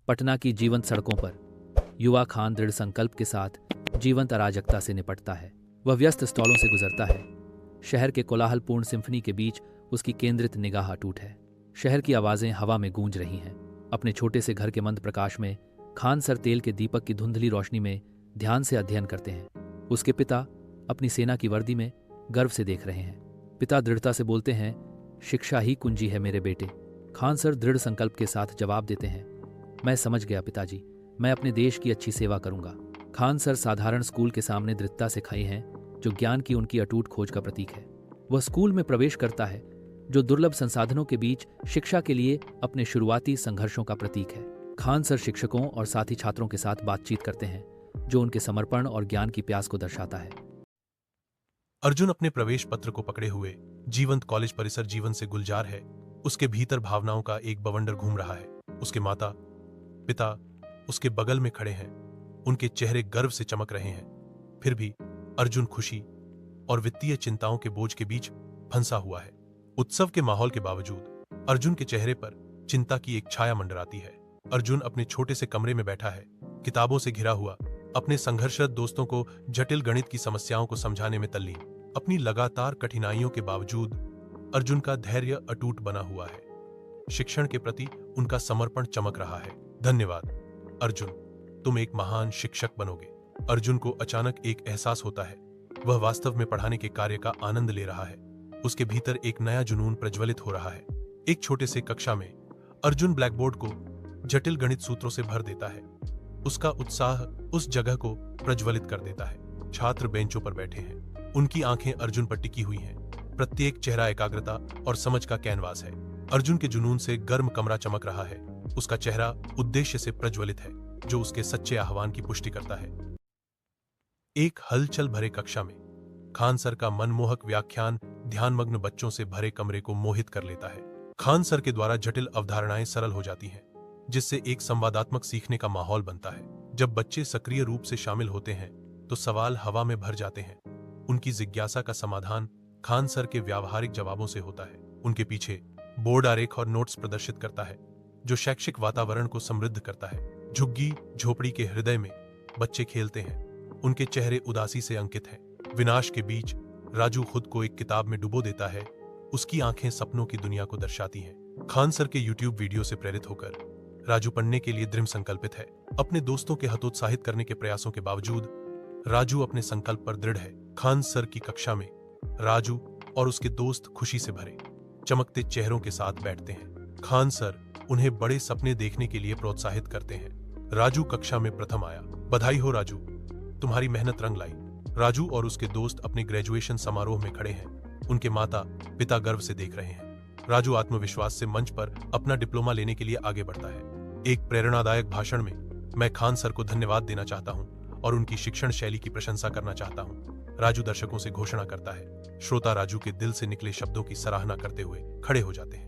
पटना की जीवंत सड़कों पर युवा खान दृढ़ संकल्प के साथ जीवंत अराजकता से निपटता है। वह व्यस्त स्टॉलों से गुजरता है। शहर के कोलाहलपूर्ण सिम्फनी के बीच उसकी केंद्रित निगाह अटूट है। शहर की आवाजें हवा में गूंज रही हैं। अपने छोटे से घर के मंद प्रकाश में खान सर तेल के दीपक की धुंधली रोशनी में ध्यान से अध्ययन करते हैं। उसके पिता अपनी सेना की वर्दी में गर्व से देख रहे हैं। पिता दृढ़ता से बोलते हैं, शिक्षा ही कुंजी है मेरे बेटे। खान सर दृढ़ संकल्प के साथ जवाब देते हैं, मैं समझ गया पिताजी, मैं अपने देश की अच्छी सेवा करूंगा। खान सर साधारण स्कूल के सामने दृढ़ता से खड़े हैं, जो ज्ञान की उनकी अटूट खोज का प्रतीक है। वह स्कूल में प्रवेश करता है, जो दुर्लभ संसाधनों के बीच शिक्षा के लिए अपने शुरुआती संघर्षों का प्रतीक है। खान सर शिक्षकों और साथी छात्रों के साथ बातचीत करते हैं, जो उनके समर्पण और ज्ञान की प्यास को दर्शाता है। अर्जुन अपने प्रवेश पत्र को पकड़े हुए जीवंत कॉलेज परिसर जीवन से गुलजार है। उसके भीतर भावनाओं का एक बवंडर घूम रहा है। उसके माता पिता उसके बगल में खड़े हैं। उनके चेहरे गर्व से चमक रहे हैं। फिर भी अर्जुन खुशी और वित्तीय चिंताओं के बोझ के बीच फंसा हुआ है। उत्सव के माहौल के बावजूद अर्जुन के चेहरे पर चिंता की एक छाया मंडराती है। अर्जुन अपने छोटे से कमरे में बैठा है, किताबों से घिरा हुआ, अपने संघर्षरत दोस्तों को जटिल गणित की समस्याओं को समझाने में तल्लीन। अपनी लगातार कठिनाइयों के बावजूद अर्जुन का धैर्य अटूट बना हुआ है। शिक्षण के प्रति उनका समर्पण चमक रहा है। धन्यवाद अर्जुन, तुम एक महान शिक्षक बनोगे। अर्जुन को अचानक एक एहसास होता है, वह वास्तव में पढ़ाने के कार्य का आनंद ले रहा है। उसके भीतर एक नया जुनून प्रज्वलित हो रहा है। एक छोटे से कक्षा में अर्जुन ब्लैकबोर्ड को जटिल गणित सूत्रों से भर देता है। उसका उत्साह उस जगह को प्रज्वलित कर देता है। छात्र बेंचों पर बैठे हैं, उनकी आंखें अर्जुन पर टिकी हुई हैं। प्रत्येक चेहरा एकाग्रता और समझ का कैनवास है। अर्जुन के जुनून से गर्म कमरा चमक रहा है। उसका चेहरा उद्देश्य से प्रज्वलित है, जो उसके सच्चे आह्वान की पुष्टि करता है। एक हलचल भरे कक्षा में खान सर का मनमोहक व्याख्यान ध्यानमग्न बच्चों से भरे कमरे को मोहित कर लेता है। खान सर के द्वारा जटिल अवधारणाएं सरल हो जाती हैं, जिससे एक संवादात्मक सीखने का माहौल बनता है। जब बच्चे सक्रिय रूप से शामिल होते हैं तो सवाल हवा में भर जाते हैं। उनकी जिज्ञासा का समाधान खान सर के व्यावहारिक जवाबों से होता है। उनके पीछे बोर्ड आरेख और नोट्स प्रदर्शित करता है, जो शैक्षिक वातावरण को समृद्ध करता है। झुग्गी झोपड़ी के हृदय में बच्चे खेलते हैं। उनके चेहरे उदासी से अंकित हैं। विनाश के बीच राजू खुद को एक किताब में डुबो देता है। उसकी आंखें सपनों की दुनिया को दर्शाती हैं। खान सर के यूट्यूब वीडियो से प्रेरित होकर राजू पढ़ने के लिए दृढ़ संकल्पित है। अपने दोस्तों के हतोत्साहित करने के प्रयासों के बावजूद राजू अपने संकल्प पर दृढ़ है। खान सर की कक्षा में राजू और उसके दोस्त खुशी से भरे चमकते चेहरों के साथ बैठते हैं। खान सर उन्हें बड़े सपने देखने के लिए प्रोत्साहित करते हैं। राजू कक्षा में प्रथम आया। बधाई हो राजू, तुम्हारी मेहनत रंग लाई। राजू और उसके दोस्त अपने ग्रेजुएशन समारोह में खड़े हैं। उनके माता पिता गर्व से देख रहे हैं। राजू आत्मविश्वास से मंच पर अपना डिप्लोमा लेने के लिए आगे बढ़ता है। एक प्रेरणादायक भाषण में मैं खान सर को धन्यवाद देना चाहता हूं और उनकी शिक्षण शैली की प्रशंसा करना चाहता हूं। राजू दर्शकों से घोषणा करता है। श्रोता राजू के दिल से निकले शब्दों की सराहना करते हुए खड़े हो जाते हैं।